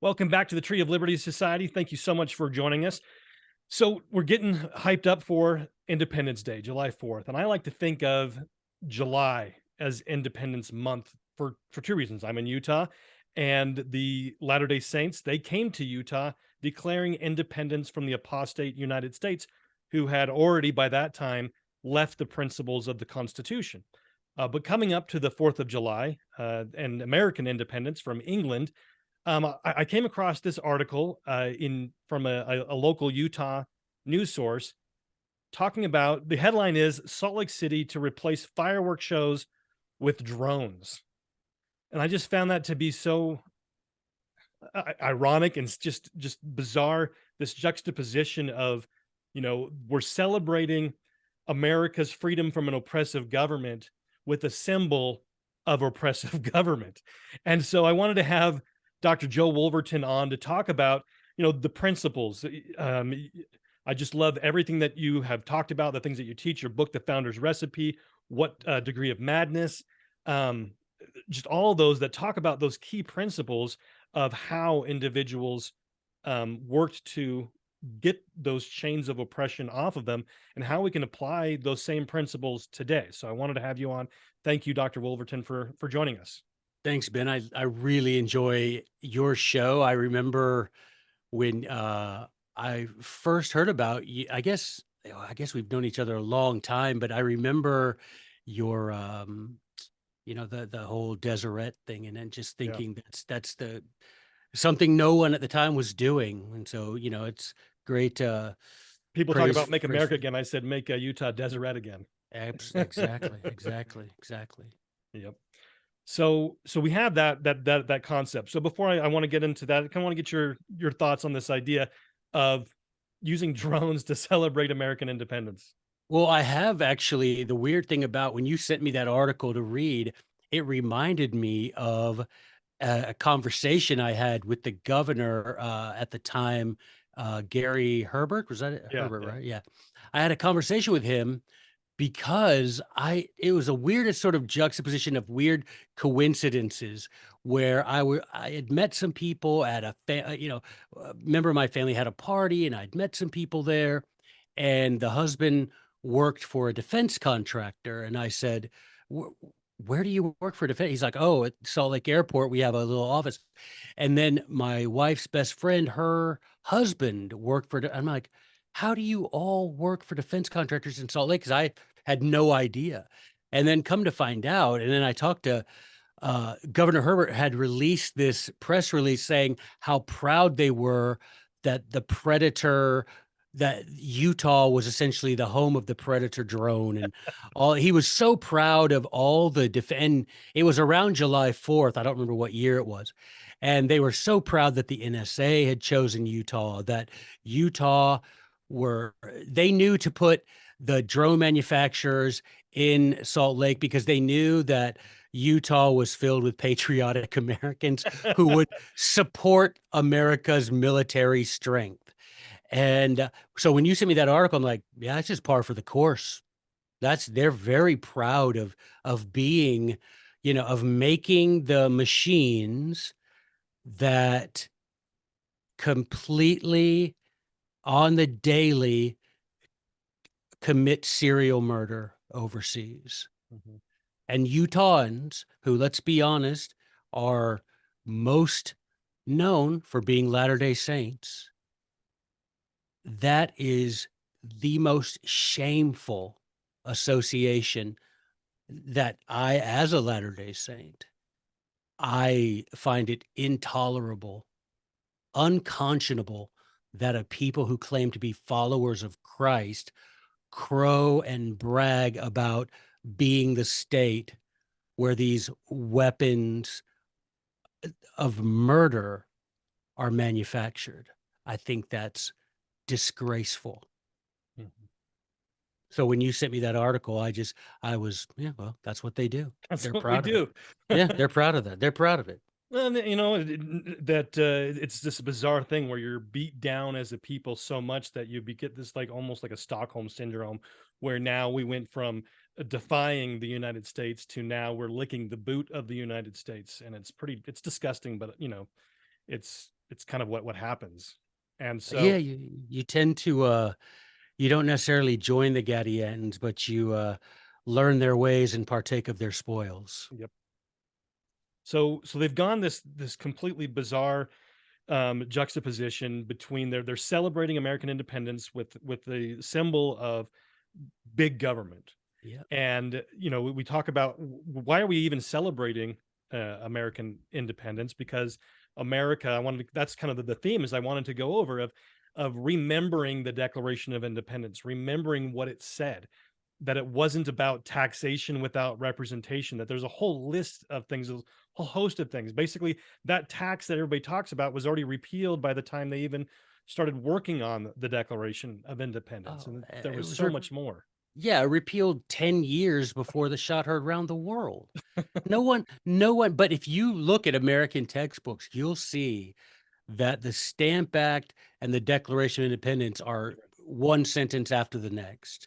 Welcome back to the Tree of Liberty Society. Thank you so much for joining us. So we're getting hyped up for Independence Day, July 4th. And I like to think of July as Independence Month for two reasons. I'm in Utah, and the Latter-day Saints, they came to Utah declaring independence from the apostate United States, who had already by that time left the principles of the Constitution. But coming up to the 4th of July and American independence from England, I came across this article in from a local Utah news source talking about, the headline is Salt Lake City to replace fireworks shows with drones. And I just found that to be so ironic and just bizarre, this juxtaposition of, we're celebrating America's freedom from an oppressive government with a symbol of oppressive government. And so I wanted to have Dr. Joe Wolverton on to talk about, the principles. I just love everything that you have talked about, the things that you teach, your book, The Founder's Recipe, What Degree of Madness, just all those that talk about those key principles of how individuals worked to get those chains of oppression off of them and how we can apply those same principles today. So I wanted to have you on. Thank you, Dr. Wolverton, for joining us. Thanks, Ben. I really enjoy your show. I remember when I first heard about you. I guess we've known each other a long time, but I remember your the whole Deseret thing, and then just Yeah. thinking that's the something no one at the time was doing. And so, it's great People talk praise about make praise America for again. I said make Utah Deseret again. exactly. Yep. So we have that concept. So before I want to get into that, I kind of want to get your thoughts on this idea of using drones to celebrate American independence. Well, I have actually. The weird thing about when you sent me that article to read, it reminded me of a conversation I had with the governor at the time, Gary Herbert. Was that it? Yeah, Herbert, yeah. right? Yeah. I had a conversation with him because it was a weirdest sort of juxtaposition of weird coincidences where I had met some people at a member of my family had a party, and I'd met some people there, and the husband worked for a defense contractor. And I said, where do you work for defense? He's like, oh, at Salt Lake Airport, we have a little office. And then my wife's best friend, her husband worked for, I'm like, how do you all work for defense contractors in Salt Lake? Because I had no idea. And then come to find out, and then I talked to Governor Herbert had released this press release saying how proud they were that that Utah was essentially the home of the Predator drone, and all. He was so proud of all the and it was around July 4th. I don't remember what year it was. And they were so proud that the NSA had chosen Utah, that Utah they knew to put the drone manufacturers in Salt Lake because they knew that Utah was filled with patriotic Americans who would support America's military strength. And so when you sent me that article, I'm like, yeah, it's just par for the course. They're very proud of being, of making the machines that completely on the daily commit serial murder overseas. Mhm. And Utahns, who, let's be honest, are most known for being Latter-day Saints, that is the most shameful association that as a Latter-day Saint, I find it intolerable, unconscionable that a people who claim to be followers of Christ crow and brag about being the state where these weapons of murder are manufactured. I think that's disgraceful. Mhm. So when you sent me that article, yeah, well, that's what they do. That's They're what we proud of it. do. Yeah, they're proud of that. They're proud of it. And that it's this bizarre thing where you're beat down as a people so much that get this, like, almost like a Stockholm syndrome, where now we went from defying the United States to now we're licking the boot of the United States, and it's disgusting, but it's it's kind of what happens. And Yeah, so, you tend to you don't necessarily join the Gadians, but you learn their ways and partake of their spoils. yep. So they've gone this completely bizarre juxtaposition between they're celebrating American independence with the symbol of big government. Yeah. And we talk about why are we even celebrating American independence? Because America, I wanted to, that's kind of the theme is I wanted to go over of remembering the Declaration of Independence, remembering what it said, that it wasn't about taxation without representation, that there's a whole list of things, a whole host of things. Basically, that tax that everybody talks about was already repealed by the time they even started working on the Declaration of Independence. Oh, And there it was was so much more. yeah, repealed 10 years before the shot heard round the world. No one, but if you look at American textbooks, you'll see that the Stamp Act and the Declaration of Independence are one sentence after the next.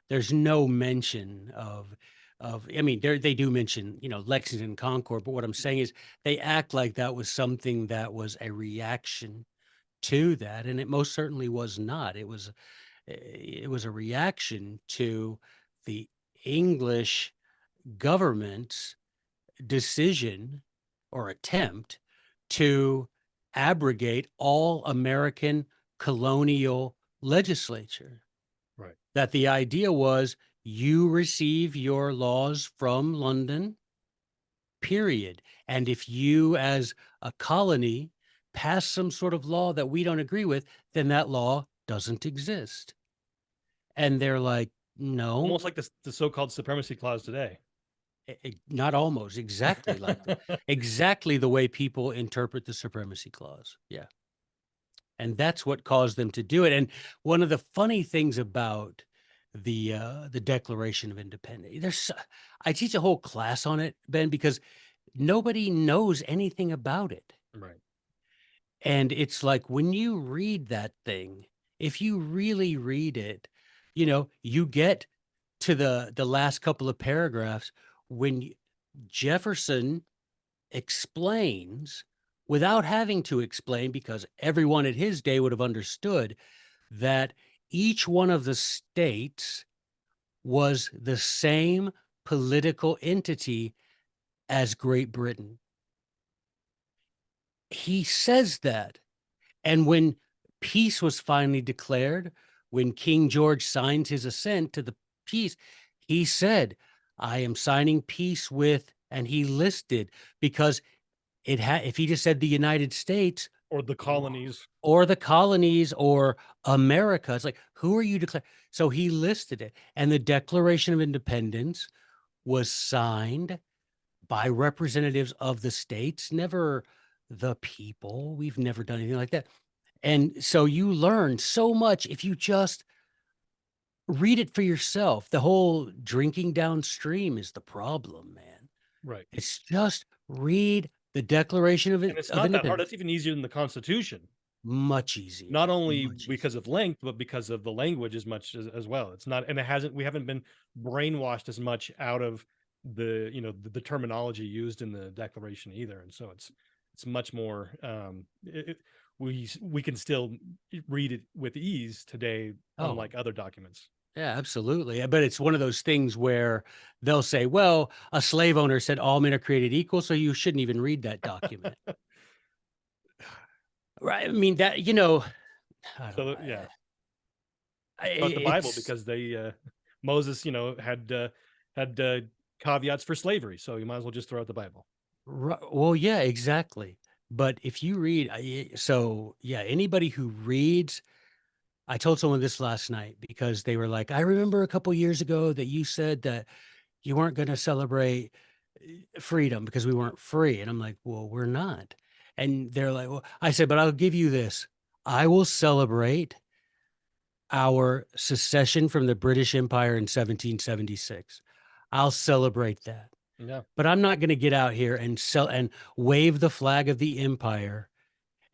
There's no mention of I mean, they do mention, Lexington and Concord, but what I'm saying is they act like that was something that was a reaction to that, and it most certainly was not. It was a reaction to the English government's decision or attempt to abrogate all American colonial legislature. Right. That the idea was you receive your laws from London, period. And if you, as a colony, pass some sort of law that we don't agree with, then that law doesn't exist. And they're like, Almost no, like the so-called supremacy clause today. not almost exactly like that. Exactly the way people interpret the supremacy clause. Yeah. And that's what caused them to do it. And one of the funny things about the Declaration of Independence, I teach a whole class on it, Ben, because nobody knows anything about it. Right. And it's like when you read that thing, if you really read it, you get to the last couple of paragraphs when Jefferson explains without having to explain, because everyone at his day would have understood that each one of the states was the same political entity as Great Britain. He says that. And when peace was finally declared, when King George signed his assent to the peace, he said, I am signing peace with, and he listed, because if he just said the United States Or the colonies. or the colonies or America, it's like, who are you declaring? So he listed it. And the Declaration of Independence was signed by representatives of the states, never the people. We've never done anything like that. And so you learn so much if you just read it for yourself. The whole drinking downstream is the problem, man. Right. It's just read the Declaration And it's of not that hard. Independence. That's even easier than the Constitution. Much easier, Not only much because easier. of length, but because of the language as much as well. It's not, and it hasn't, we haven't been brainwashed as much out of the terminology used in the Declaration either. And so it's much more, we can still read it with ease today, Oh, unlike other documents. yeah, absolutely. But it's one of those things where they'll say, well, a slave owner said all men are created equal, so you shouldn't even read that document. Right. I mean, I don't So know. yeah, but the Bible, It's because they Moses, had caveats for slavery, so you might as well just throw out the Bible. well, yeah, exactly. But if you read, so yeah, anybody who reads, I told someone this last night because they were like, I remember a couple years ago that you said that you weren't going to celebrate freedom because we weren't free. And I'm like, well, we're not. And they're like, well, I said, but I'll give you this. I will celebrate our secession from the British Empire in 1776. I'll celebrate that. Yeah. But I'm not going to get out here and wave the flag of the empire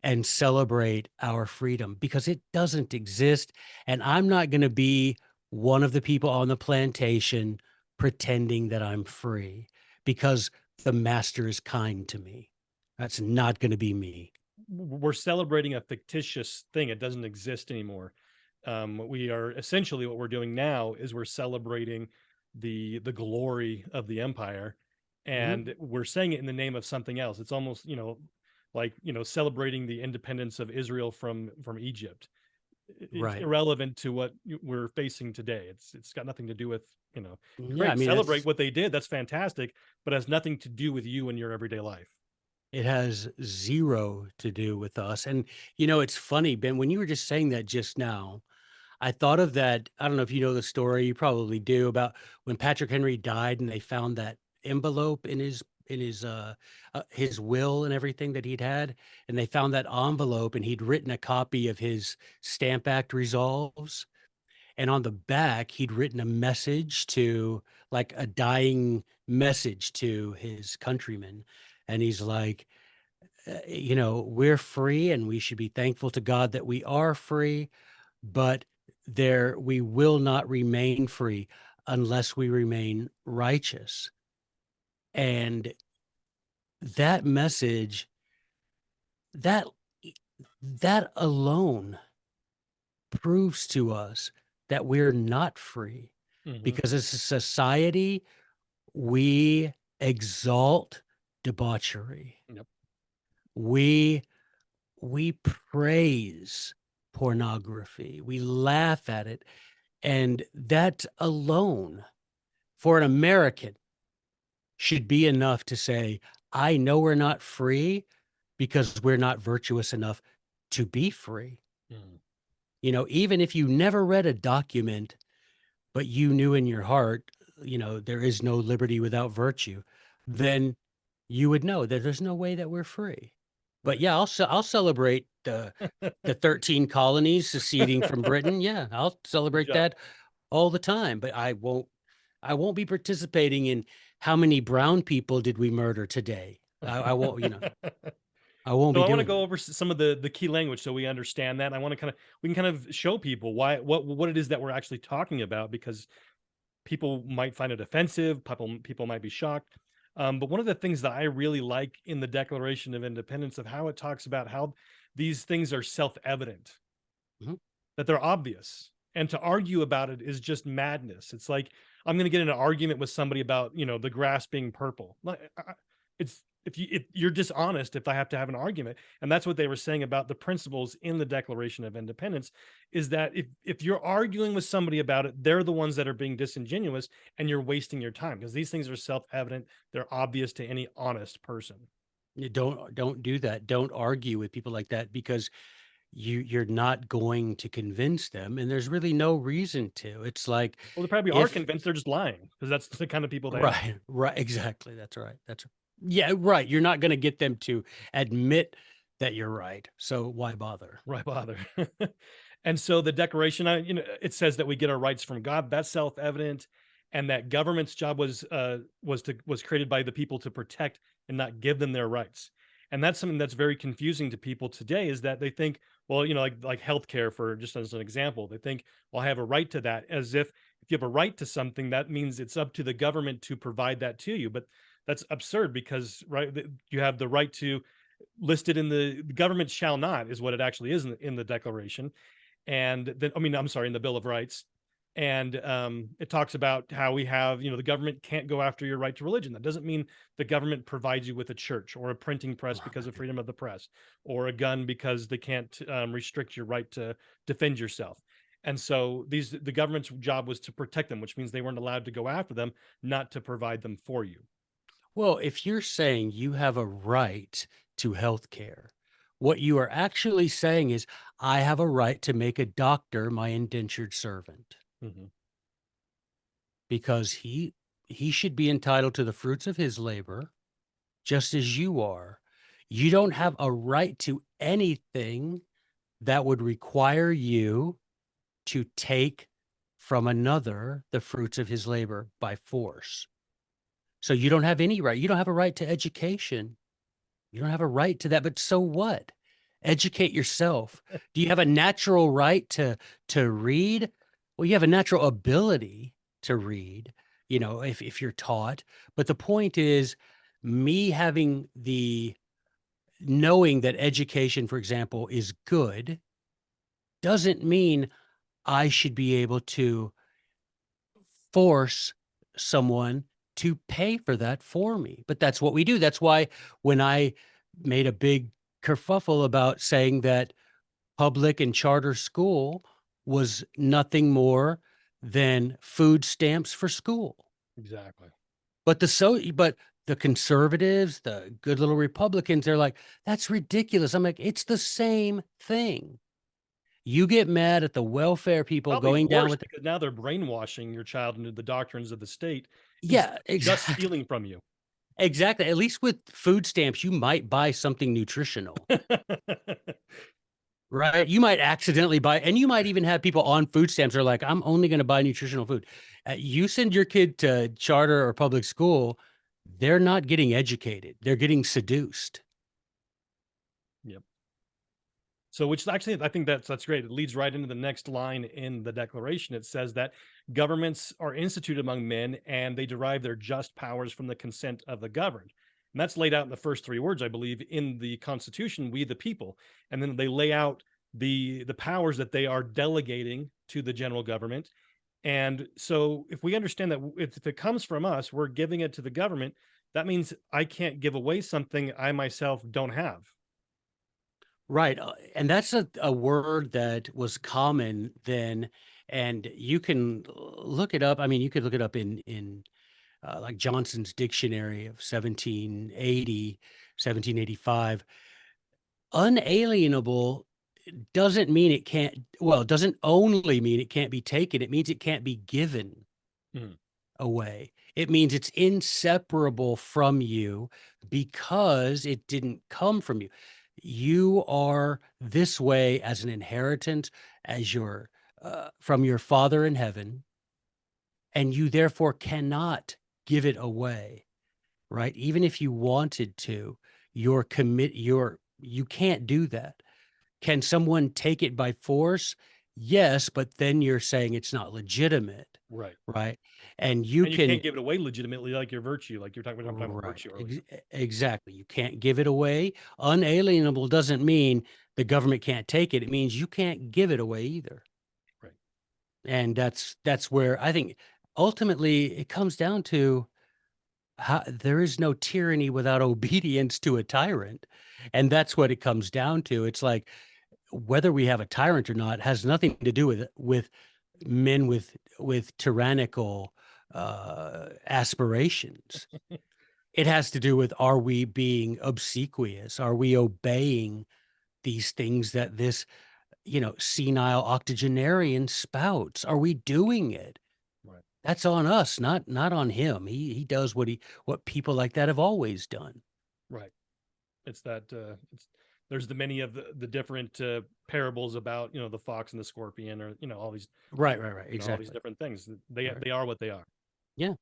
and celebrate our freedom because it doesn't exist. And I'm not going to be one of the people on the plantation pretending that I'm free because the master is kind to me. That's not going to be me. we're celebrating a fictitious thing. It doesn't exist anymore. We are essentially, what we're doing now is we're celebrating the glory of the empire, Mhm. and we're saying it in the name of something else. It's almost, like, celebrating the independence of Israel from Egypt. It's Right. irrelevant to what we're facing today. It's got nothing to do with, Yeah, I great, mean, celebrate that's what they did. That's fantastic, but has nothing to do with you and your everyday life. it has 0 to do with us, and, it's funny, Ben, when you were just saying that just now, I thought of that. I don't know if you know the story, you probably do, about when Patrick Henry died and they found that envelope in his will and everything that he'd had, and they found that envelope, and he'd written a copy of his Stamp Act resolves, and on the back, he'd written a message to like a dying message to his countrymen, and he's like, we're free and we should be thankful to God that we are free, but we will not remain free unless we remain righteous. And that message, that that alone proves to us that we're not free, Hmm. because as a society, we exalt debauchery. Yep. We we praise pornography. We laugh at it. And that alone, for an American, should be enough to say, I know we're not free because we're not virtuous enough to be free. Mm. Even if you never read a document, but you knew in your heart, there is no liberty without virtue, then you would know that there's no way that we're free. But Right. yeah, I'll celebrate the 13 colonies seceding from Britain. Yeah, I'll Good celebrate job. that all the time, but I won't be participating in how many brown people did we murder today. I won't, I won't So be I want to doing go that. over some of the key language so we understand that. I want to we can kind of show people why what it is that we're actually talking about, because people might find it offensive. People might be shocked. But one of the things that I really like in the Declaration of Independence, of how it talks about how these things are self-evident, Mhm. that they're obvious, and to argue about it is just madness. It's like, I'm going to get in an argument with somebody about, the grass being purple. It's, if you're dishonest, if I have to have an argument. And that's what they were saying about the principles in the Declaration of Independence, is that if you're arguing with somebody about it, they're the ones that are being disingenuous, and you're wasting your time, because these things are self-evident. They're obvious to any honest person. You don't do that. Don't argue with people like that, because you're not going to convince them, and there's really no reason to. It's like, Well, they probably are if convinced, they're just lying, because that's the kind of people they are. right, right, exactly. That's right. Yeah, right. You're not going to get them to admit that you're right. So why bother? Why bother? And so the Declaration, it says that we get our rights from God. That's self-evident, and that government's job was created by the people to protect and not give them their rights. And that's something that's very confusing to people today, is that they think, well, like healthcare, for just as an example, they think, well, I have a right to that, as if you have a right to something, that means it's up to the government to provide that to you. But that's absurd, because you have the right to, listed in the government shall not, is what it actually is in the Declaration. And then, I mean, I'm sorry, in the Bill of Rights. And it talks about how we have, the government can't go after your right to religion. That doesn't mean the government provides you with a church or a printing press because of Right. freedom of the press, or a gun because they can't restrict your right to defend yourself. And so the government's job was to protect them, which means they weren't allowed to go after them, not to provide them for you. Well, if you're saying you have a right to health care, what you are actually saying is, I have a right to make a doctor my indentured servant, Hmm. because he should be entitled to the fruits of his labor just as you are. You don't have a right to anything that would require you to take from another the fruits of his labor by force. So you don't have any right. You don't have a right to education. You don't have a right to that, but so what? Educate yourself. Do you have a natural right to read? Well, you have a natural ability to read, if you're taught. But the point is, me having knowing that education, for example, is good doesn't mean I should be able to force someone to pay for that for me. But that's what we do. That's why when I made a big kerfuffle about saying that public and charter school was nothing more than food stamps for school. Exactly. But the conservatives, the good little Republicans, they're like, that's ridiculous. I'm like, it's the same thing. You get mad at the welfare people Probably going down worse with, because now they're brainwashing your child into the doctrines of the state instead yeah, of just exactly. stealing from you. Exactly. At least with food stamps, you might buy something nutritional, right? You might accidentally buy, and you might even have people on food stamps are like, I'm only going to buy nutritional food. You send your kid to charter or public school, they're not getting educated. They're getting seduced. Yep. So, which actually, I think that's great. It leads right into the next line in the Declaration. It says that governments are instituted among men, and they derive their just powers from the consent of the governed. And that's laid out in the first three words, I believe, in the Constitution: "We the people." And then they lay out the powers that they are delegating to the general government. And so, if we understand that if it comes from us, we're giving it to the government. That means I can't give away something I myself don't have. Right. And that's a word that was common then. And you can look it up. I mean, you could look it up in like Johnson's dictionary of 1780, 1785. Unalienable doesn't mean it can't, well, it doesn't only mean it can't be taken. It means it can't be given Mhm. away. It means it's inseparable from you because it didn't come from you. You are this way as an inheritance, as your from your Father in heaven, and you therefore cannot give it away, right? Even if you wanted to, you can't do that. Can someone take it by force? Yes, but then you're saying it's not legitimate, Right. right? And you And you can't can give it away legitimately like your virtue, like you're talking about right, virtue earlier. exactly. You can't give it away. Unalienable doesn't mean the government can't take it. It means you can't give it away either. Right. And that's where I think ultimately it comes down to how there is no tyranny without obedience to a tyrant. And that's what it comes down to. It's like whether we have a tyrant or not has nothing to do with men with tyrannical aspirations. It has to do with, are we being obsequious? Are we obeying these things that this, senile octogenarian spouts? Are we doing it? Right. That's on us, not on him. He does what people like that have always done. Right. It's that there's the many of the different parables about, the fox and the scorpion, or all these, Right. all these Exactly. different things. They Right. they are what they are. Yeah.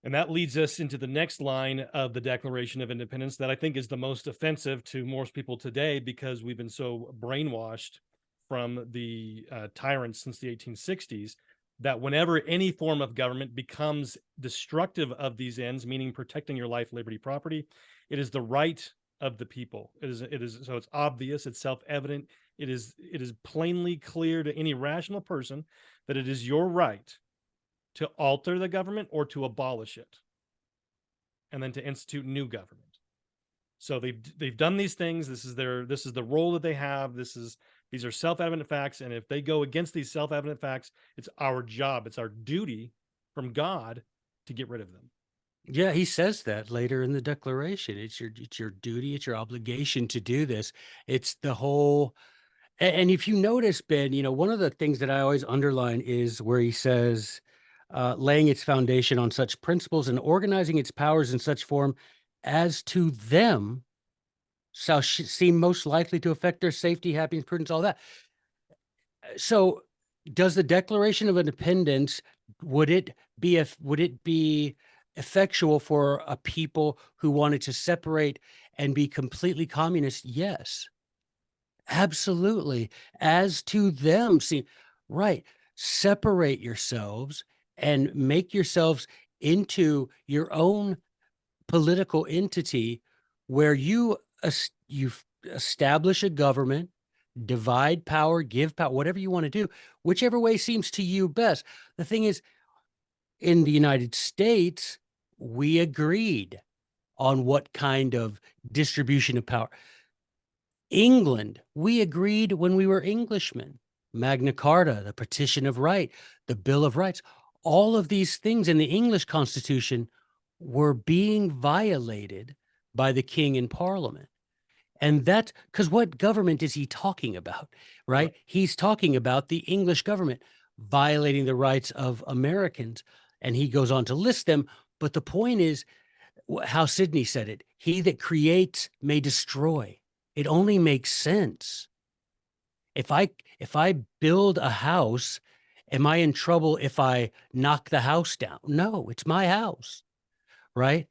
And that leads us into the next line of the Declaration of Independence that I think is the most offensive to most people today, because we've been so brainwashed from the tyrants since the 1860s, that whenever any form of government becomes destructive of these ends, meaning protecting your life, liberty, property, it is the right of the people. It is so it's obvious, it's self-evident, it is plainly clear to any rational person that it is your right to alter the government or to abolish it, and then to institute new government. So they've done these things. This is the role that they have. These are self-evident facts, and if they go against these self-evident facts, it's our job, it's our duty from God to get rid of them. Yeah, he says that later in the Declaration. It's your duty, it's your obligation to do this. It's the whole and if you notice, Ben, one of the things that I always underline is where he says, laying its foundation on such principles and organizing its powers in such form as to them shall seem most likely to affect their safety, happiness, prudence, all that. So, does the Declaration of Independence would it be effectual for a people who wanted to separate and be completely communist? Yes, absolutely. As to them, see, right, separate yourselves and make yourselves into your own political entity where you you establish a government, divide power, give power, whatever you want to do, whichever way seems to you best. The thing is, in the United States, we agreed on what kind of distribution of power. England, we agreed when we were Englishmen. Magna Carta, the Petition of Right, the Bill of Rights, all of these things in the English Constitution were being violated by the king and parliament. And that's because what government is he talking about, Right. right? He's talking about the English government violating the rights of Americans. And he goes on to list them. But the point is how Sidney said it, he that creates may destroy. It only makes sense. If I build a house, am I in trouble if I knock the house down? No, it's my house, right?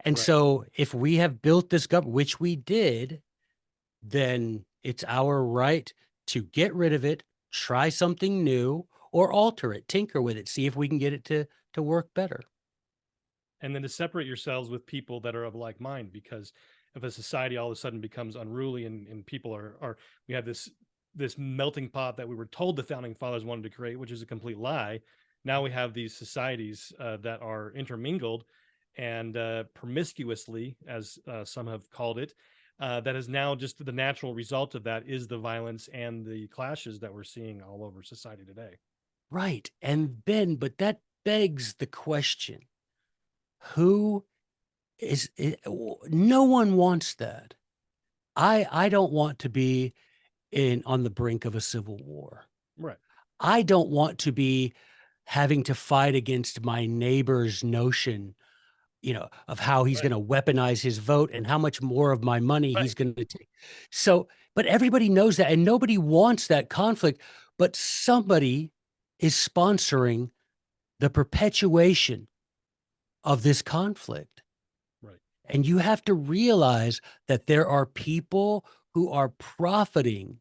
And Right. so if we have built this government, which we did, then it's our right to get rid of it, try something new, or alter it, tinker with it, see if we can get it to work better. And then to separate yourselves with people that are of like mind, because if a society all of a sudden becomes unruly and people are we have this melting pot that we were told the founding fathers wanted to create, which is a complete lie. Now we have these societies that are intermingled and promiscuously, as some have called it. That is now just the natural result of that is the violence and the clashes that we're seeing all over society today. Right. And then, but that begs the question, who is it? No one wants that. I don't want to be on the brink of a civil war. Right. I don't want to be having to fight against my neighbor's notion, of how he's Right. going to weaponize his vote and how much more of my money Right. he's going to take. So, but everybody knows that and nobody wants that conflict, but somebody is sponsoring the perpetuation of this conflict. Right. And you have to realize that there are people who are profiting,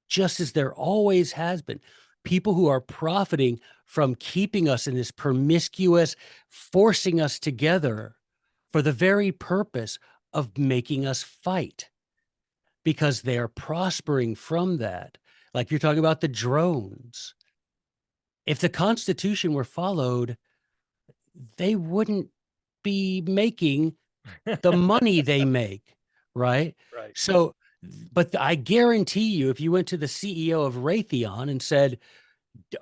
just as there always has been, people who are profiting from keeping us in this promiscuous, forcing us together for the very purpose of making us fight, because they are prospering from that. Like you're talking about the drones. If the Constitution were followed, they wouldn't be making the money they make, right? Right. So, but I guarantee you, if you went to the CEO of Raytheon and said,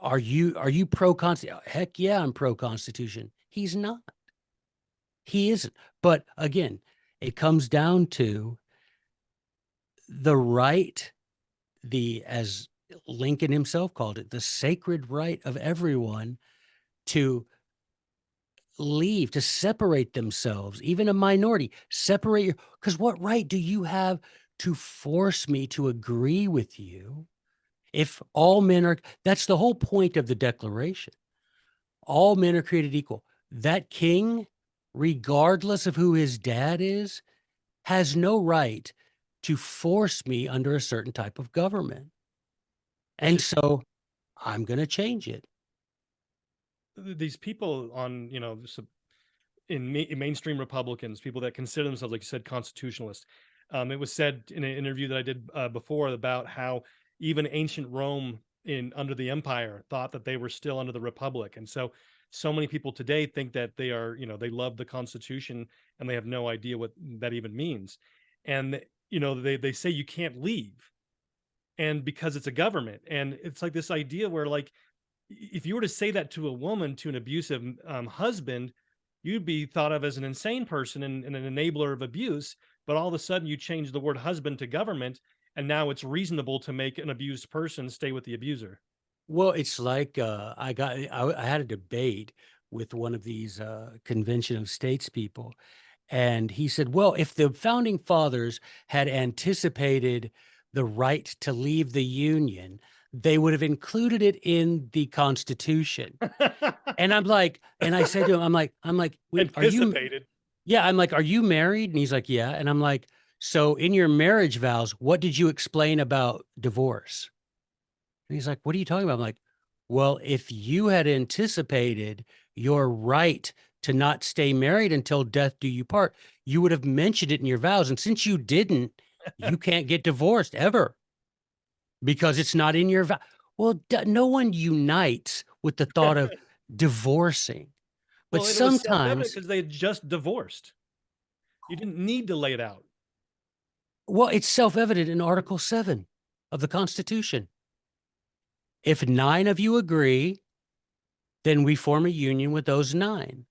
are you pro Constitution? Heck yeah, I'm pro Constitution. He's not. He isn't. But again, it comes down to the right, as Lincoln himself called it, the sacred right of everyone to leave, to separate themselves, even a minority, because what right do you have to force me to agree with you? If all men are, that's the whole point of the Declaration. All men are created equal. That king, regardless of who his dad is, has no right to force me under a certain type of government. It's And just so I'm going to change it. these people on, in mainstream Republicans, people that consider themselves, like you said, constitutionalists. It was said in an interview that I did before about how even ancient Rome under the empire thought that they were still under the republic. And so many people today think that they are, they love the Constitution and they have no idea what that even means. And, they say you can't leave, and because it's a government. And it's like this idea where, like, if you were to say that to a woman, to an abusive husband, you'd be thought of as an insane person and an enabler of abuse. But all of a sudden you change the word husband to government, and now it's reasonable to make an abused person stay with the abuser. Well, it's like I had a debate with one of these Convention of States people, and he said, "Well, if the founding fathers had anticipated the right to leave the Union, they would have included it in the Constitution." And I'm like, and I said to him, I'm like, wait, are you? Anticipated. Yeah, I'm like, are you married? And he's like, yeah. And I'm like, so in your marriage vows, what did you explain about divorce? And he's like, what are you talking about? I'm like, well, if you had anticipated your right to not stay married until death do you part, you would have mentioned it in your vows. And since you didn't, you can't get divorced ever because it's not in your vow. Well, no one unites with the thought of divorcing. But Well, and it was self-evident sometimes, because they had just divorced. You didn't need to lay it out. well, it's self-evident in Article 7 of the Constitution. If 9 of you agree, then we form a union with those 9.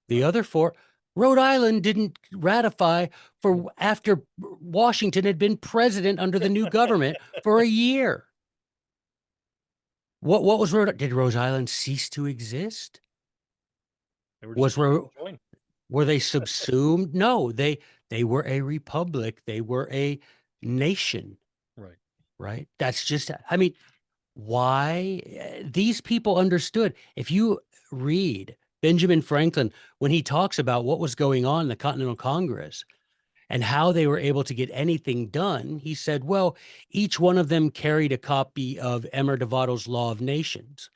The Right. other 4, Rhode Island didn't ratify for after Washington had been president under the new government for a year. What was did Rhode Island cease to exist? They were just Was trying to Ro join. Were they subsumed? No, they were a republic. They were a nation, Right. right? That's just, I mean, why? These people understood. If you read Benjamin Franklin, when he talks about what was going on in the Continental Congress and how they were able to get anything done, he said, well, each one of them carried a copy of Emer de Vattel's Law of Nations.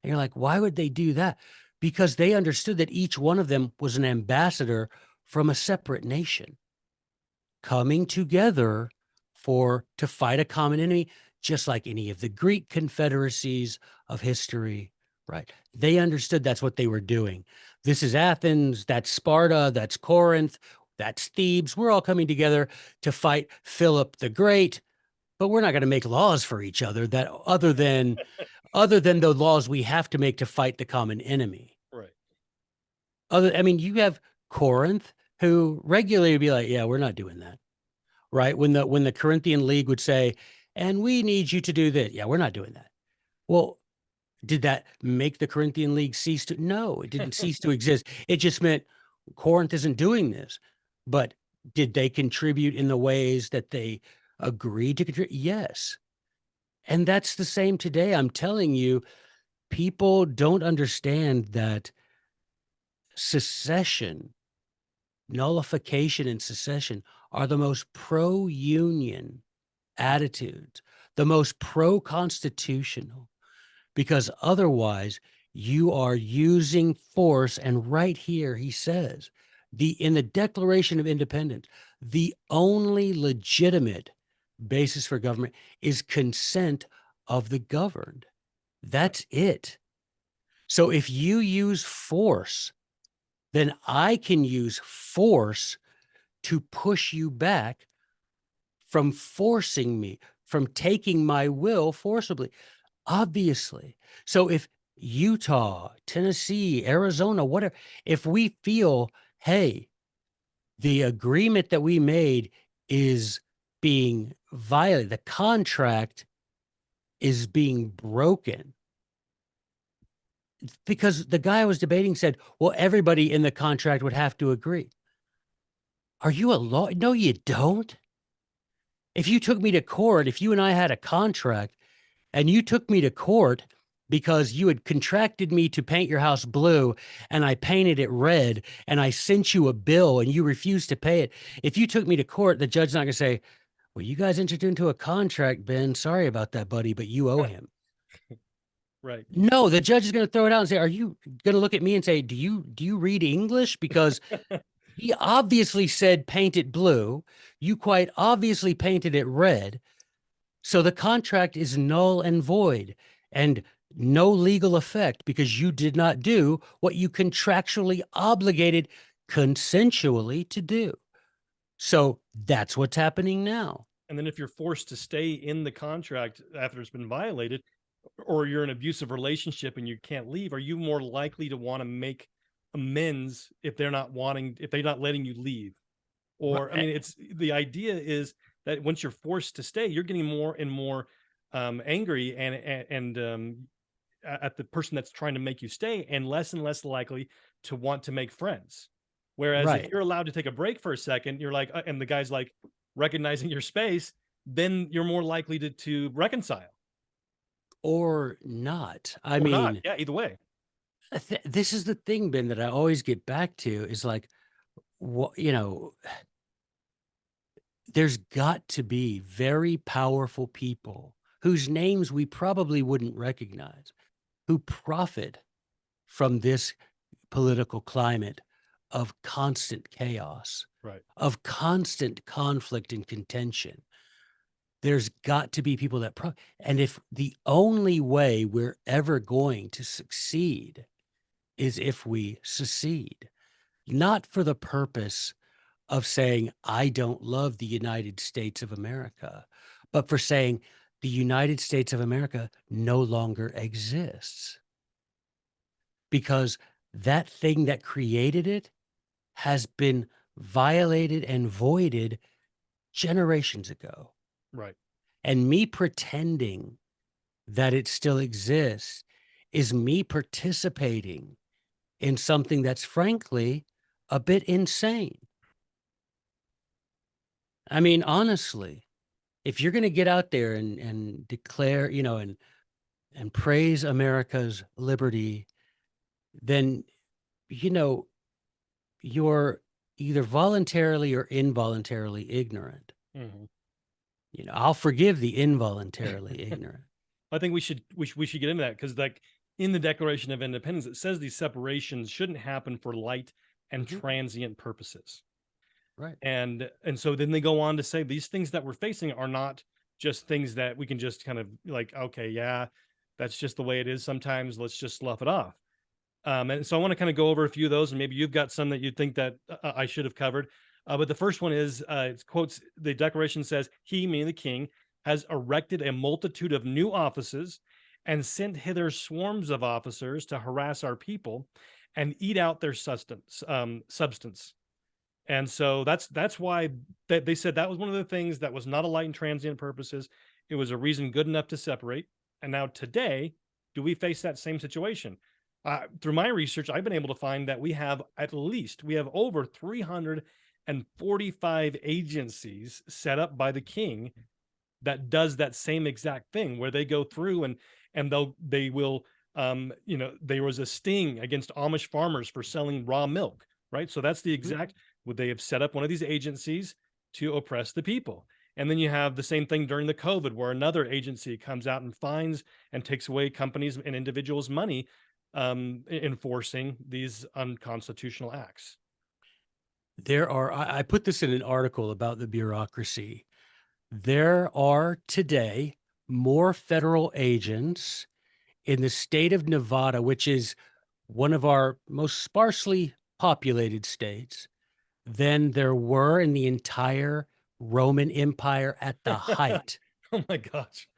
And you're like, why would they do that? Because they understood that each one of them was an ambassador from a separate nation coming together to fight a common enemy, just like any of the Greek confederacies of history, right? They understood that's what they were doing. This is Athens, that's Sparta, that's Corinth, that's Thebes. We're all coming together to fight Philip the Great, but we're not going to make laws for each other that other than the laws we have to make to fight the common enemy. Right. I mean, you have Corinth who regularly be like, yeah, we're not doing that. Right? When the Corinthian League would say, and we need you to do this. Yeah, we're not doing that. Well, did that make the Corinthian League cease to? No, it didn't cease to exist. It just meant Corinth isn't doing this. But did they contribute in the ways that they agreed to contribute? Yes. And that's the same today. I'm telling you, people don't understand that secession, nullification and secession are the most pro-union attitudes, the most pro-constitutional, because otherwise you are using force. And right here, he says, in the Declaration of Independence, the only legitimate basis for government is consent of the governed. That's it. So if you use force, then I can use force to push you back from forcing me, from taking my will forcibly, obviously. So if Utah, Tennessee, Arizona, whatever, if we feel, hey, the agreement that we made is being violated, the contract is being broken, because the guy I was debating said, well, everybody in the contract would have to agree. Are you a law? No, you don't. If you took me to court, if you and I had a contract and you took me to court because you had contracted me to paint your house blue and I painted it red and I sent you a bill and you refused to pay it. If you took me to court, the judge's not going to say, well, you guys entered into a contract, Ben. Sorry about that, buddy, but you owe him. Right. No, the judge is going to throw it out and say, are you going to look at me and say, do you read English? Because he obviously said paint it blue. You quite obviously painted it red. So the contract is null and void and no legal effect because you did not do what you contractually obligated consensually to do. So that's what's happening now. And then if you're forced to stay in the contract after it's been violated, or you're in an abusive relationship and you can't leave, are you more likely to want to make amends if they're not letting you leave? Or, I mean, it's the idea is that once you're forced to stay, you're getting more and more angry and at the person that's trying to make you stay, and less likely to want to make friends. Whereas if Right. you're allowed to take a break for a second, you're like, and the guy's like recognizing your space, then you're more likely to reconcile Or not. I or not. mean, Yeah, either way. this is the thing, Ben, that I always get back to is like, what, there's got to be very powerful people whose names we probably wouldn't recognize who profit from this political climate of constant chaos, Right. of constant conflict and contention. There's got to be people that and if the only way we're ever going to succeed is if we secede, not for the purpose of saying, I don't love the United States of America, but for saying the United States of America no longer exists because that thing that created it has been violated and voided generations ago. Right. And me pretending that it still exists is me participating in something that's frankly a bit insane. I mean, honestly, if you're going to get out there and declare, and praise America's liberty, then, you know, you're either voluntarily or involuntarily ignorant. Mhm. I'll forgive the involuntarily ignorant. I think we should get into that because, like, in the Declaration of Independence, it says these separations shouldn't happen for light and Mhm. transient purposes. Right. And so then they go on to say these things that we're facing are not just things that we can just kind of like, okay, yeah, that's just the way it is sometimes. Let's just slough it off. And so I want to kind of go over a few of those, and maybe you've got some that you think that I should have covered. But the first one is it quotes the Declaration says, "He, meaning the king, has erected a multitude of new offices and sent hither swarms of officers to harass our people and eat out their substance." And so that's why they said that was one of the things that was not a light and transient purposes. It was a reason good enough to separate. And now today, do we face that same situation? Through my research, I've been able to find that we have over 345 agencies set up by the king that does that same exact thing, where they go through and they will there was a sting against Amish farmers for selling raw milk, right? So that's the Mhm. exact would they have set up one of these agencies to oppress the people. And then you have the same thing during the COVID, where another agency comes out and fines and takes away companies and individuals' money, enforcing these unconstitutional acts. I put this in an article about the bureaucracy. There are today more federal agents in the state of Nevada, which is one of our most sparsely populated states, than there were in the entire Roman Empire at the height, Oh my gosh.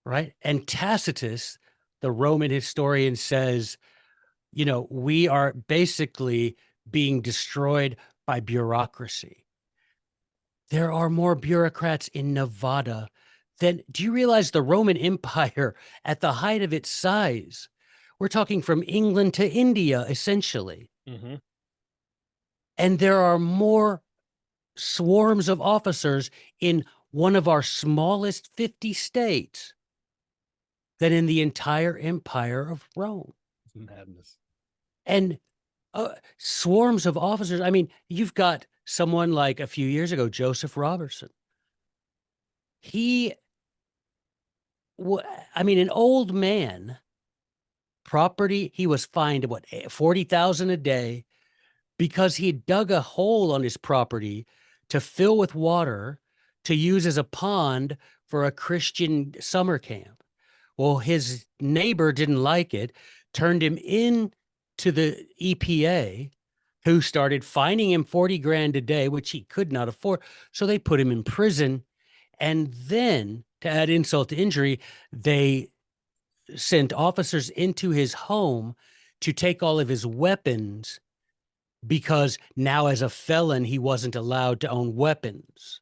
right? And Tacitus, the Roman historian, says, we are basically being destroyed by bureaucracy. There are more bureaucrats in Nevada than, do you realize the Roman Empire at the height of its size? We're talking from England to India, essentially. Hmm. And there are more swarms of officers in one of our smallest 50 states than in the entire empire of Rome. It's madness. And swarms of officers. I mean, you've got someone like a few years ago, Joseph Robertson. He, I mean, an old man, property, he was fined what, 40,000 a day because he dug a hole on his property to fill with water to use as a pond for a Christian summer camp. Well, his neighbor didn't like it, turned him in to the EPA, who started fining him 40 grand a day, which he could not afford. So they put him in prison. And then, to add insult to injury, they sent officers into his home to take all of his weapons because now, as a felon, he wasn't allowed to own weapons.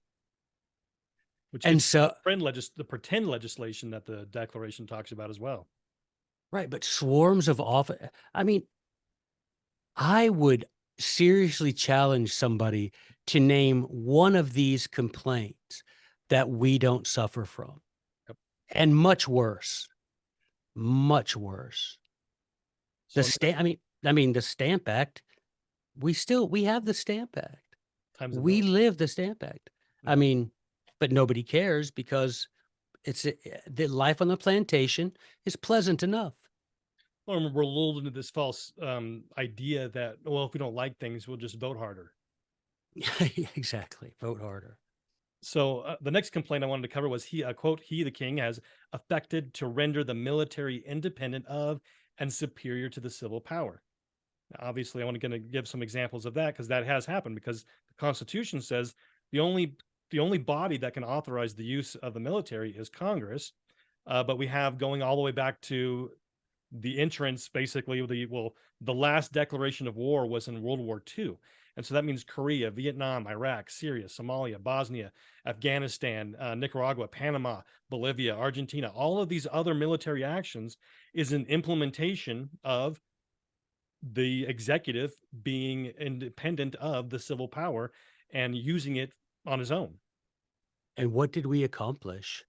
Which And gets so, the pretend legislation that the Declaration talks about as well. right, but swarms of I mean, I would seriously challenge somebody to name one of these complaints that we don't suffer from. Yep. And much worse, much worse. So The Stamp Act, we have the Stamp Act. times a We million. live the Stamp Act. I Mhm. mean, but nobody cares because the life on the plantation is pleasant enough. Or we're lulled into this false idea that, well, if we don't like things, we'll just vote harder. Exactly. Vote harder. So the next complaint I wanted to cover was he, quote, he, the king, has affected to render the military independent of and superior to the civil power. Now, obviously, I want to give some examples of that because that has happened. Because the Constitution says the only the only body that can authorize the use of the military is Congress. But we have going all the way back to the entrance, basically the last declaration of war was in World War II. And so that means Korea, Vietnam, Iraq, Syria, Somalia, Bosnia, Afghanistan, Nicaragua, Panama, Bolivia, Argentina, all of these other military actions is an implementation of the executive being independent of the civil power and using it on his own. And what did we accomplish?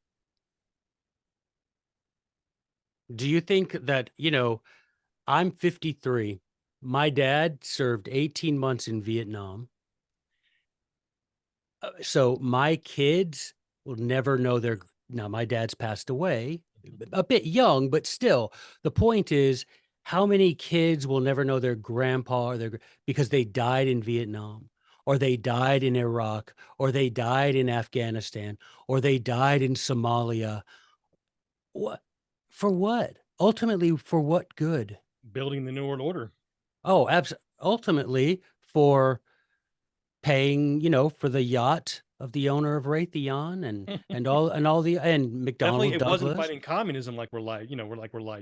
Do you think that, I'm 53. My dad served 18 months in Vietnam. So my kids will never know now my dad's passed away a bit young, but still the point is how many kids will never know their grandpa or because they died in Vietnam or they died in Iraq or they died in Afghanistan or they died in Somalia. What for what? Ultimately for what good? Building the New World Order. Oh, ultimately for paying, for the yacht of the owner of Raytheon and Definitely, McDonnell it wasn't Douglas. fighting communism like we're lied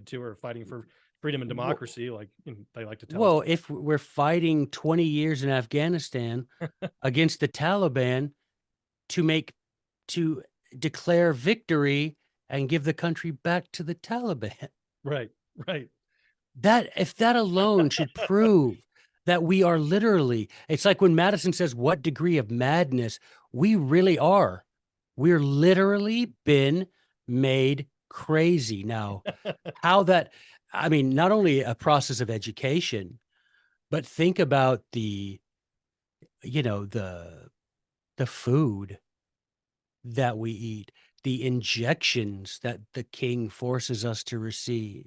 to, or fighting for freedom and Well, democracy, like they like to tell us. well, if we're fighting 20 years in Afghanistan against the Taliban to make to declare victory and give the country back to the Taliban. Right, right. That if that alone should prove that we are literally, it's like when Madison says, what degree of madness we really are. We're literally been made crazy. Now, how that, I mean, not only a process of education, but think about you know, the food that we eat, the injections that the king forces us to receive,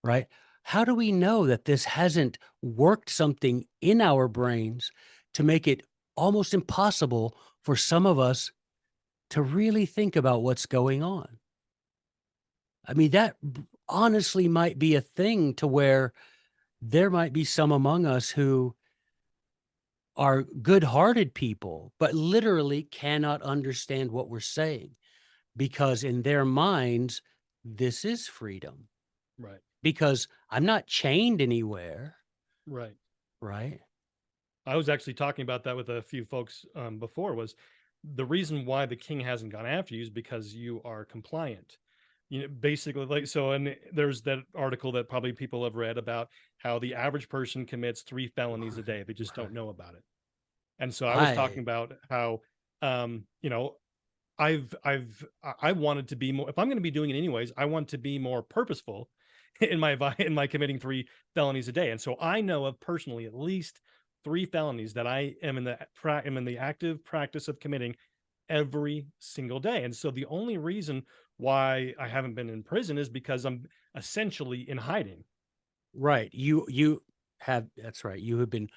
right? How do we know that this hasn't worked something in our brains to make it almost impossible for some of us to really think about what's going on? I mean, honestly might be a thing to where there might be some among us who are good-hearted people, but literally cannot understand what we're saying because in their minds, this is freedom Right, because I'm not chained anywhere, right. right? I was actually talking about that with a few folks before. Was the reason why the king hasn't gone after you is because you are compliant. Basically, like so. And there's that article that probably people have read about how the average person commits 3 felonies a day. They just don't know about it. And so I was talking I about how, you know, I wanted to be more. If I'm going to be doing it anyways, I want to be more purposeful in my committing 3 felonies a day. And so I know of personally at least 3 felonies that I am in the active practice of committing every single day. And so the only reason why I haven't been in prison is because I'm essentially in hiding. right. You have that's right. You have been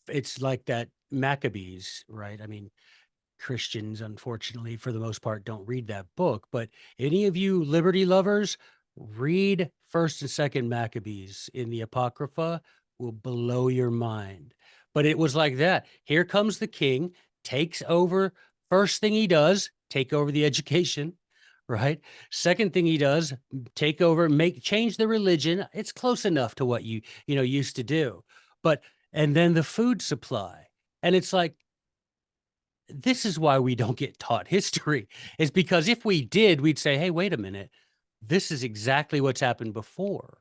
it's like that Maccabees, right? I mean, Christians, unfortunately, for the most part, don't read that book. But any of you liberty lovers, read First and Second Maccabees in the Apocrypha will blow your mind. But it was like that. Here comes the king, takes over. First thing he does, take over the education, right? Second thing he does, take over, change the religion. It's close enough to what you used to do. But and then the food supply. And it's like, this is why we don't get taught history is because if we did, we'd say, hey, wait a minute. This is exactly what's happened before,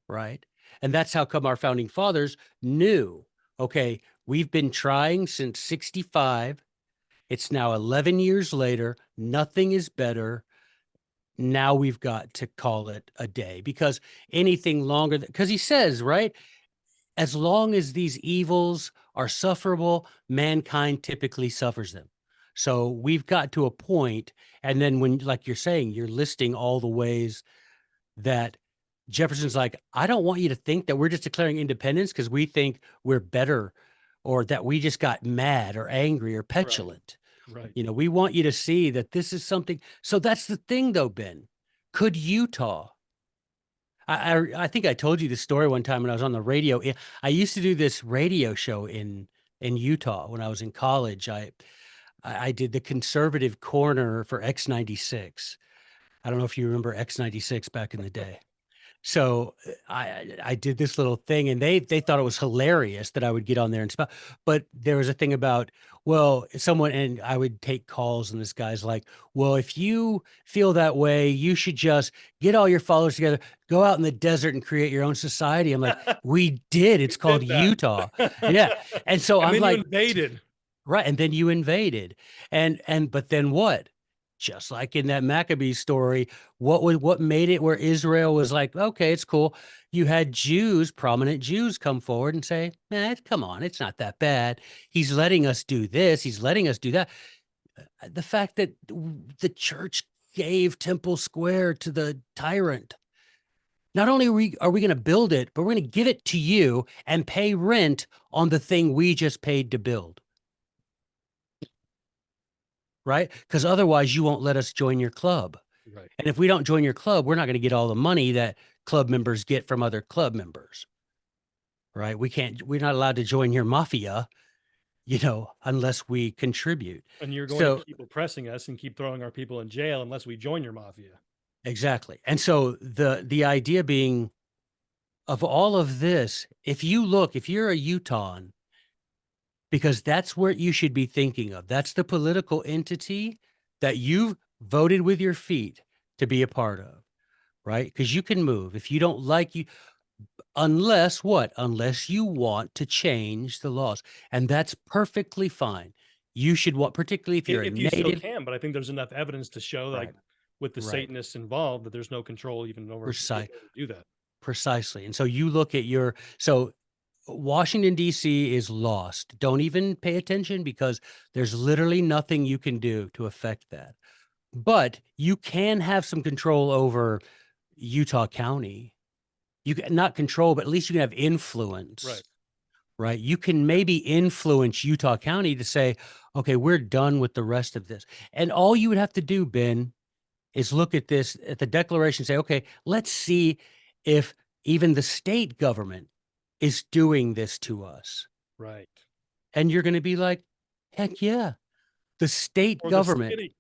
right? And that's how come our founding fathers knew, okay, we've been trying since 65. It's now 11 years later. Nothing is better. Now we've got to call it a day because anything longer, because he says, right? As long as these evils are sufferable, mankind typically suffers them. So we've got to a point, and then when, like you're saying, you're listing all the ways that Jefferson's like, I don't want you to think that we're just declaring independence because we think we're better or that we just got mad or angry or Right. petulant. Right. We want you to see that this is something. So that's the thing, though, Ben. Could Utah? I think I told you the story one time when I was on the radio. I used to do this radio show in Utah when I was in college. I did the conservative corner for X96. I don't know if you remember X96 back in the day. So I did this little thing, and they thought it was hilarious that I would get on there and spout. But there was a thing about, well, someone, and I would take calls, and this guy's like, well, if you feel that way, you should just get all your followers together, go out in the desert and create your own society. I'm like, we did. It's We called did that. Utah. Yeah. And so And I'm then you like, invaded. right, and then you invaded. But then what? Just like in that Maccabee story, what made it where Israel was like, okay, it's cool. You had Jews, prominent Jews, come forward and say, man, come on, it's not that bad. He's letting us do this, he's letting us do that. The fact that the church gave Temple Square to the tyrant. Not only are we going to build it, but we're going to give it to you and pay rent on the thing we just paid to build. Right? Because otherwise you won't let us join your club. Right. And if we don't join your club, we're not going to get all the money that club members get from other club members. Right? We're not allowed to join your mafia, unless we contribute. And you're going to So keep oppressing us and keep throwing our people in jail unless we join your mafia. exactly. And so the idea being of all of this, if you're a Utahn, because that's what you should be thinking of. That's the political entity that you've voted with your feet to be a part of, right? Because you can move if you don't like you, unless what? Unless you want to change the laws, and that's perfectly fine. You should want, particularly if you're a If you still native, can, but I think there's enough evidence to show, like right? with the Right. Satanists involved, that there's no control even over being Precise, able to do that. precisely. And so you look at so Washington, D.C. is lost. Don't even pay attention because there's literally nothing you can do to affect that. But you can have some control over Utah County. You can not control, but at least you can have influence. Right. Right. You can maybe influence Utah County to say, okay, we're done with the rest of this. And all you would have to do, Ben, is look at this at the declaration, say, okay, let's see if even the state government is doing this to us. Right. And you're going to be like, heck yeah, the state Or the government city.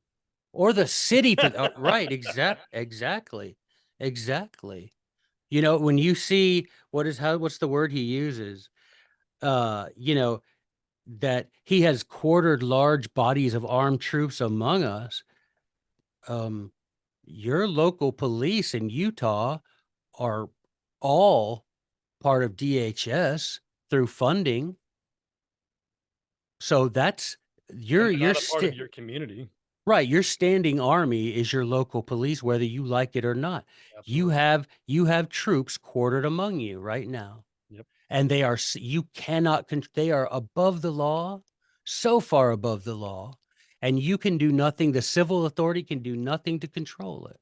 or the city for right. Exactly. When you see what's the word he uses? That he has quartered large bodies of armed troops among us. Your local police in Utah are all part of DHS through funding. So that's And you're they're not a part of your community. right. Your standing army is your local police, whether you like it or not. You Absolutely. have troops quartered among you right now. Yep. And you cannot, they are above the law, so far above the law, and you can do nothing. The civil authority can do nothing to control it.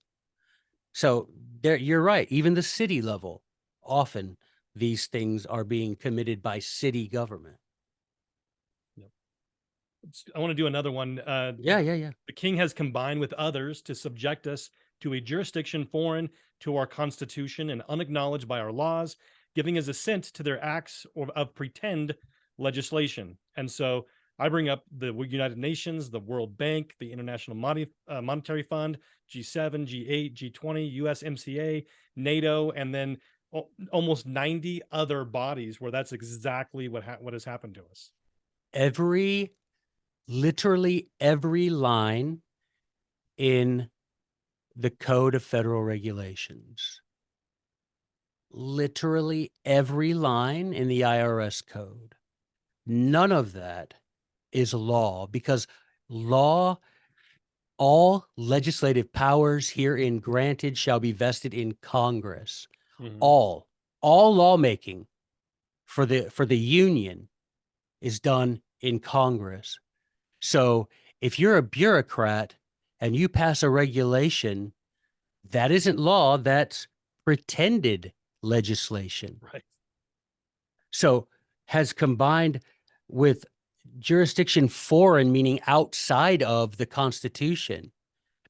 So you're right. Even the city level, often these things are being committed by city government. Yep. I want to do another one. Yeah. The king has combined with others to subject us to a jurisdiction foreign to our constitution and unacknowledged by our laws, giving his assent to their acts of pretend legislation. And so I bring up the United Nations, the World Bank, the International Monetary Fund, G7, G8, G20, USMCA, NATO, and then almost 90 other bodies where that's exactly what has happened to us. Literally every line in the Code of Federal Regulations. Literally every line in the IRS code. None of that is law because all legislative powers herein granted shall be vested in Congress. Mm-hmm. All lawmaking for the union is done in Congress. So if you're a bureaucrat and you pass a regulation, that isn't law, that's pretended legislation. Right. So has combined with jurisdiction foreign, meaning outside of the Constitution,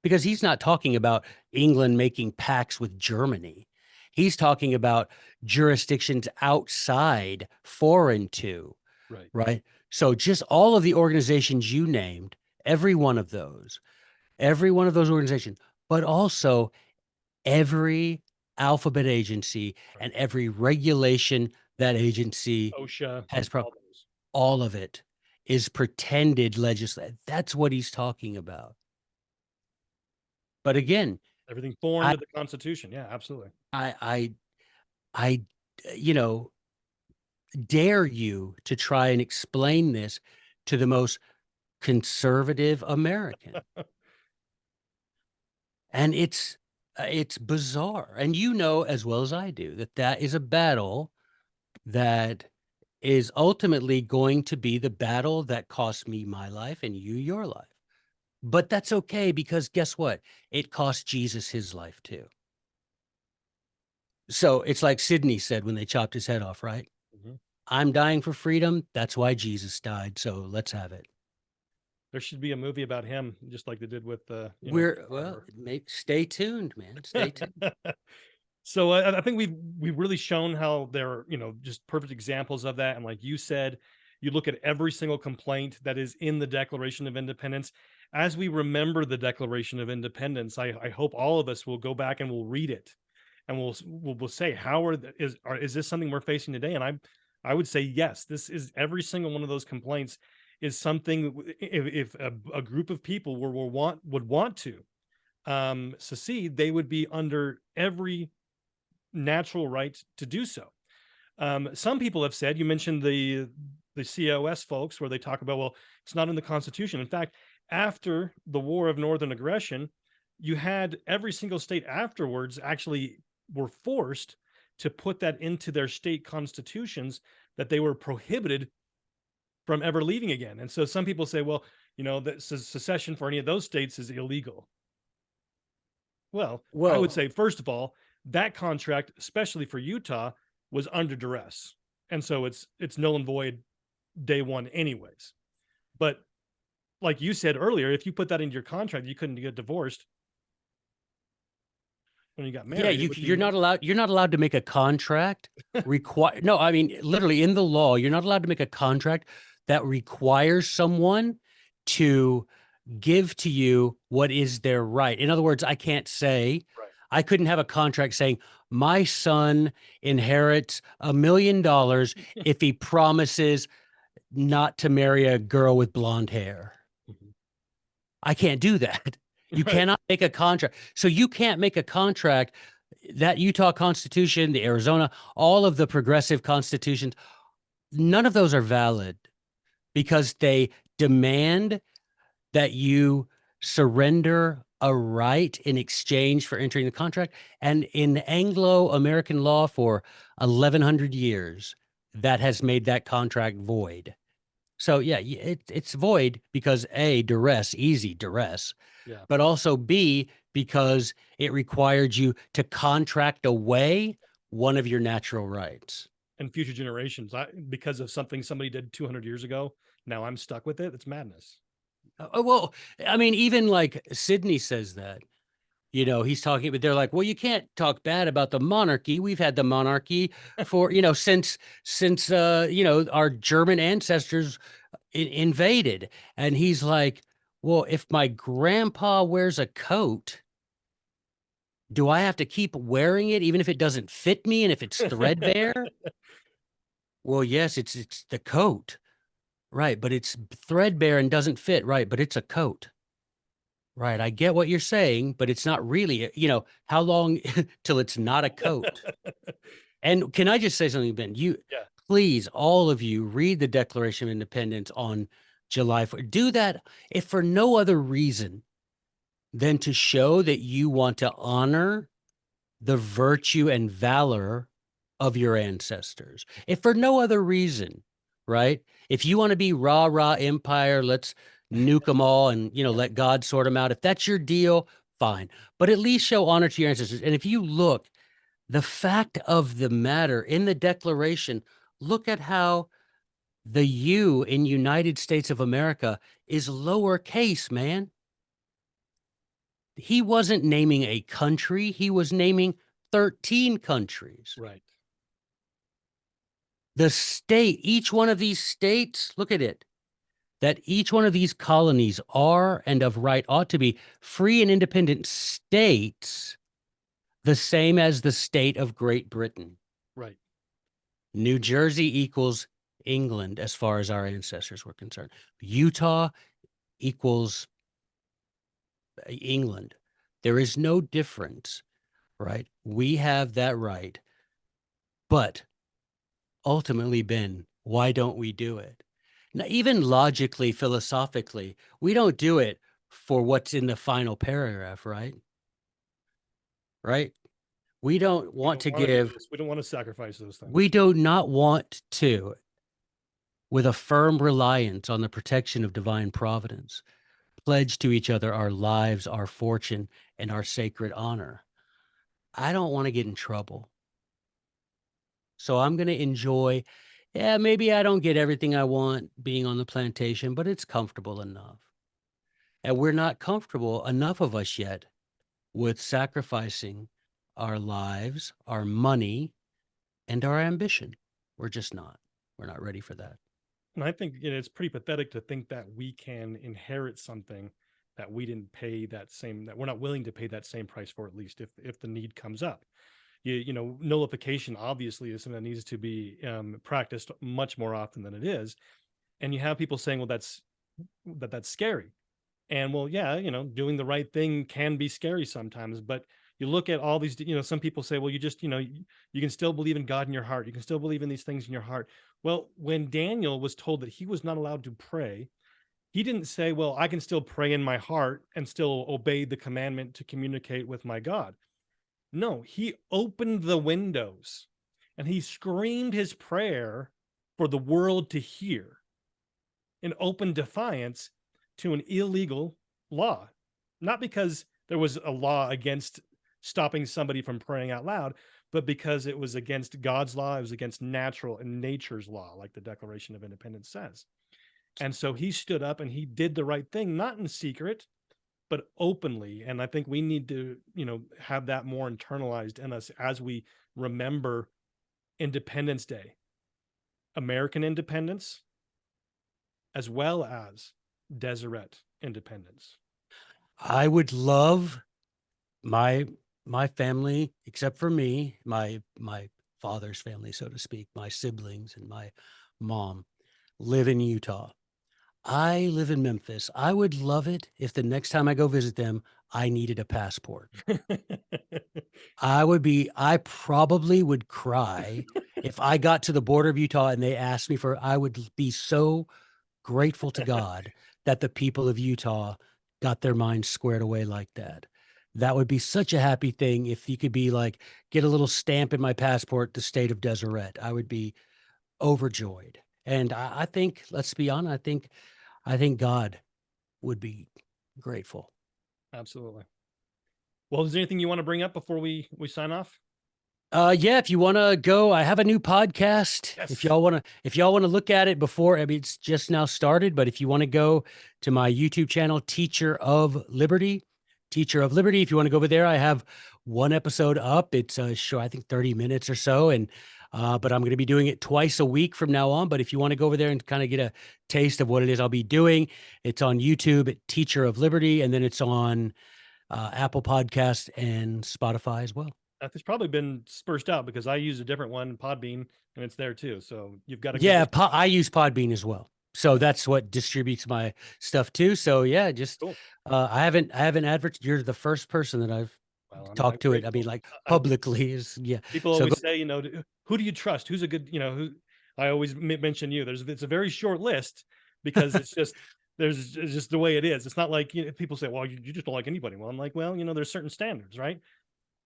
because he's not talking about England making pacts with Germany. He's talking about jurisdictions outside, foreign to, Right. right? So just all of the organizations you named, every one of those organizations, but also every alphabet agency Right. and every regulation that agency OSHA, has, all those. all of it is pretended legislation. That's what he's talking about. But again, Everything foreign I, to the Constitution. Yeah, absolutely. I, I, I, you know, dare you to try and explain this to the most conservative American. And it's bizarre. And you know as well as I do that that is a battle that is ultimately going to be the battle that cost me my life and you your life. But that's okay, because guess what? It cost Jesus his life too. So it's like Sidney said when they chopped his head off, right? Mhm. I'm dying for freedom. That's why Jesus died. So let's have it. There should be a movie about him, just like they did with We're, well, Carver. stay tuned, man. Stay tuned. So I think we've really shown how they're just perfect examples of that. And like you said, you look at every single complaint that is in the Declaration of Independence. As we remember the Declaration of Independence, I hope all of us will go back and we'll read it, and we'll say, how is this something we're facing today? And I would say yes. This is every single one of those complaints is something. If a group of people would want to secede, they would be under every natural right to do so. Some people have said, you mentioned the COS folks, where they talk about, well, it's not in the Constitution. In fact, after the War of Northern Aggression, you had every single state afterwards actually were forced to put that into their state constitutions, that they were prohibited from ever leaving again. And so some people say, well, that secession for any of those states is illegal. Well, I would say, Well, first of all, that contract, especially for Utah, was under duress. And so it's null and void day one anyways. But like you said earlier, if you put that into your contract, you couldn't get divorced when you got yeah, married. It would you're be not allowed. You're not allowed to make a contract. Require No, I mean literally in the law, you're not allowed to make a contract that requires someone to give to you what is their right. In other words, I can't say, right. I couldn't have a contract saying my son inherits $1 million if he promises not to marry a girl with blonde hair. Mhm. I can't do that. You Right. cannot make a contract. So you can't make a contract. That Utah Constitution, the Arizona, all of the progressive constitutions, none of those are valid because they demand that you surrender a right in exchange for entering the contract. And in Anglo-American law for 1100 years, that has made that contract void. So yeah, it's void because A, duress, easy duress, Yeah. but also B, because it required you to contract away one of your natural rights. And future generations, because of something somebody did 200 years ago, now I'm stuck with it. It's madness. Well, I mean, even like Sidney says that, he's talking, but they're like, well, you can't talk bad about the monarchy. We've had the monarchy for, since our German ancestors invaded. And he's like, well, if my grandpa wears a coat, do I have to keep wearing it even if it doesn't fit me and if it's threadbare? Well, yes, it's the coat. Right, but it's threadbare and doesn't fit, right, but it's a coat. Right, I get what you're saying, but it's not really, how long till it's not a coat? And can I just say something, Ben? Yeah. Please, all of you, read the Declaration of Independence on July 4th. Do that if for no other reason than to show that you want to honor the virtue and valor of your ancestors. If for no other reason, right? If you want to be rah rah empire, let's nuke them all and let God sort them out. If that's your deal, fine. But at least show honor to your ancestors. And if you look, The fact of the matter in the Declaration, look at how the U in United States of America is lowercase, man. He wasn't naming a country, he was naming 13 countries. Right. The state, each one of these states, look at it, that each one of these colonies are and of right ought to be free and independent states, the same as the state of Great Britain. Right. New Jersey equals England as far as our ancestors were concerned. Utah equals England. There is no difference, right? We have that right. But ultimately, Ben, why don't we do it? Now, even logically, philosophically, we don't do it for what's in the final paragraph, right? Right? We don't We want don't to want to do give, this. We don't want to sacrifice those we things. do not want to, with a firm reliance on the protection of divine providence, pledge to each other our lives, our fortune, and our sacred honor. I don't want to get in trouble. So I'm going to enjoy, yeah, maybe I don't get everything I want being on the plantation, but it's comfortable enough. And we're not comfortable, enough of us yet, with sacrificing our lives, our money, and our ambition. We're just not. We're not ready for that. And I think it's pretty pathetic to think that we can inherit something that we didn't pay that we're not willing to pay that same price for, at least if the need comes up. Nullification obviously is something that needs to be practiced much more often than it is. And you have people saying, well, that's scary. And well, yeah, doing the right thing can be scary sometimes, but you look at all these, some people say, well, you can still believe in God in your heart. You can still believe in these things in your heart. Well, when Daniel was told that he was not allowed to pray, he didn't say, well, I can still pray in my heart and still obey the commandment to communicate with my God. No, he opened the windows and he screamed his prayer for the world to hear in open defiance to an illegal law. Not because there was a law against stopping somebody from praying out loud, but because it was against God's law, it was against natural and nature's law, like the Declaration of Independence says. And so he stood up and he did the right thing, not in secret, but openly. And I think we need to, have that more internalized in us as we remember Independence Day, American independence, as well as Deseret independence. I would love my my family, except for me, my father's family, so to speak, my siblings and my mom live in Utah. I live in Memphis. I would love it if the next time I go visit them, I needed a passport. I probably would cry if I got to the border of Utah and they asked me for, I would be so grateful to God that the people of Utah got their minds squared away like that. That would be such a happy thing if you could be like, get a little stamp in my passport, the state of Deseret. I would be overjoyed. And I think, let's be honest, I think God would be grateful. Absolutely. Well, is there anything you want to bring up before we sign off? Yeah, if you want to go, I have a new podcast. If Yes. y'all want to look at it before, I mean, it's just now started, but if you want to go to my YouTube channel, Teacher of Liberty, if you want to go over there, I have one episode up. It's a show, I think 30 minutes or so. And, but I'm going to be doing it twice a week from now on. But if you want to go over there and kind of get a taste of what it is I'll be doing, it's on YouTube at Teacher of Liberty. And then it's on Apple Podcast and Spotify as well. It's probably been spurred out because I use a different one, Podbean, and it's there too. So you've got a good Yeah, distribution. I use Podbean as well. So Yeah. that's what distributes my stuff too. So yeah, just Cool. I haven't advertised. You're the first person that I've Well, I'm talked to it. I mean, grateful. like I'm publicly is yeah. People So go, always say, who do you trust? Who's a good, who I always mention you. It's a very short list because it's just the way it is. It's not like, people say, well, you just don't like anybody. Well, I'm like, well, there's certain standards, right?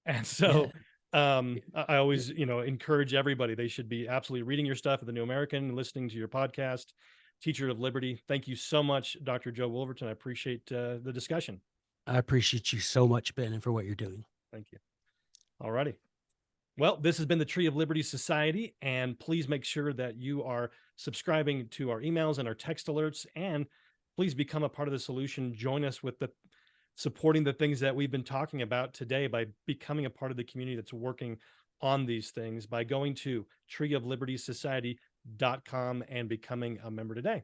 And yeah, so I always, encourage everybody. They should be absolutely reading your stuff at the New American, listening to your podcast, Teacher of Liberty. Thank you so much, Dr. Joe Wolverton. I appreciate the discussion. I appreciate you so much, Ben, and for what you're doing. Thank you. All righty. Well, this has been the Tree of Liberty Society, and please make sure that you are subscribing to our emails and our text alerts, and please become a part of the solution. Join us with the supporting the things that we've been talking about today by becoming a part of the community that's working on these things by going to treeoflibertysociety.com and becoming a member today.